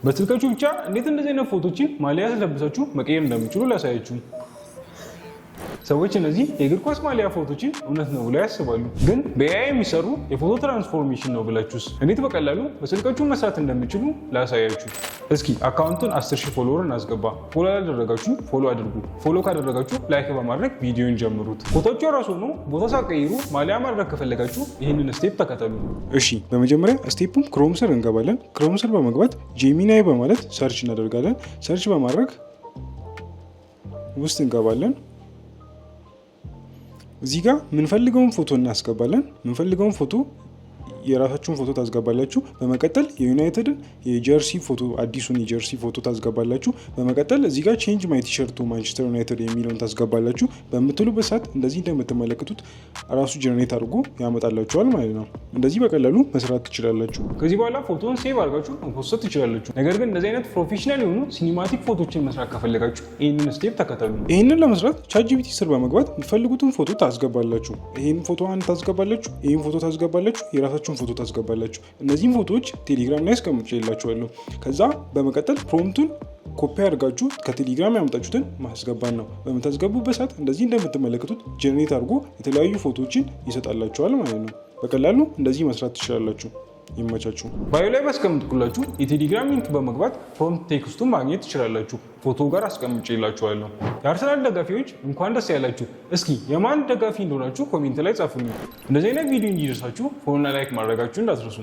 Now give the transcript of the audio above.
በስልካችሁ ብቻ እንዴት እንደዚህ አይነት ፎቶዎችን ማሊያ ለብሳችሁ መቀየር እንደምትችሉ ላሳያችሁ። ሰዎች እነዚህ የእግር ኳስ ማሊያ ፎቶዎችን እውነት ነው ብለው ያስባሉ። ግን በኤአይ የሚሰሩ የፎቶ ትራንስፎርሜሽን ነው ብላችሁስ እንዴት በቀላሉ በስልካችሁ መስራት እንደምትችሉ ላሳያችሁ። እስኪ አካውንቱን 10,000 ፎሎወር እናስገባ። ፎሎ ያላደረጋችሁ ፎሎ አድርጉ። ፎሎ ካደረጋችሁ ላይክ በማድረግ ቪዲዮን ጀምሩት። ፎቶዎቹ ራሱ ሆኖ ቦታ ሳትቀይሩ ማሊያ ማድረግ ከፈለጋችሁ ይህንን ስቴፕ ተከተሉ። እሺ፣ በመጀመሪያ ስቴፑን ክሮም ስር እንገባለን። ክሮም ስር በመግባት ጄሚናይ በማለት ሰርች እናደርጋለን። ሰርች በማድረግ ውስጥ እንገባለን። እዚህ ጋር ምንፈልገውን ፎቶ እናስገባለን። ምንፈልገውን ፎቶ የራሳችሁን ፎቶ ታስገባላችሁ። በመቀጠል የዩናይትድን የጀርሲ ፎቶ አዲሱን የጀርሲ ፎቶ ታስገባላችሁ። በመቀጠል እዚህ ጋር ቼንጅ ማይ ቲሸርት ቱ ማንቸስተር ዩናይትድ የሚለውን ታስገባላችሁ። በምትሉበት ሰዓት እንደዚህ እንደምትመለከቱት ራሱ ጀነሬት አድርጎ ያመጣላችኋል ማለት ነው። እንደዚህ በቀላሉ መስራት ትችላላችሁ። ከዚህ በኋላ ፎቶን ሴቭ አድርጋችሁ መፖስት ትችላላችሁ። ነገር ግን እንደዚህ አይነት ፕሮፌሽናል የሆኑ ሲኒማቲክ ፎቶችን መስራት ከፈለጋችሁ ይህንን ስቴፕ ተከተሉ። ይህንን ለመስራት ቻትጂፒቲ ስር በመግባት የምትፈልጉትን ፎቶ ታስገባላችሁ። ይህን ፎቶ አንድ ታስገባላችሁ፣ ይህን ፎቶ ታስገባላችሁ፣ የራሳችሁ ፎቶ ታስገባላችሁ። እነዚህም ፎቶዎች ቴሌግራም ላይ አስቀምጬላችኋለሁ። ከዛ በመቀጠል ፕሮምፕቱን ኮፒ አድርጋችሁ ከቴሌግራም ያመጣችሁትን ማስገባት ነው። በምታስገቡበት ሰዓት እንደዚህ እንደምትመለከቱት ጀነሬት አድርጎ የተለያዩ ፎቶዎችን ይሰጣላችኋል ማለት ነው። በቀላሉ እንደዚህ መስራት ትችላላችሁ። ይመቻችሁ። ባዮ ላይ ባስቀምጥኩላችሁ የቴሌግራም ሊንክ በመግባት ፕሮምፕት ቴክስቱን ማግኘት ትችላላችሁ። ፎቶ ጋር አስቀምጬላችኋለሁ። የአርሰናል ደጋፊዎች እንኳን ደስ ያላችሁ። እስኪ የማን ደጋፊ እንደሆናችሁ ኮሜንት ላይ ጻፉልኝ። እንደዚህ አይነት ቪዲዮ እንዲደርሳችሁ ፎሎና ላይክ ማድረጋችሁ እንዳትረሱ።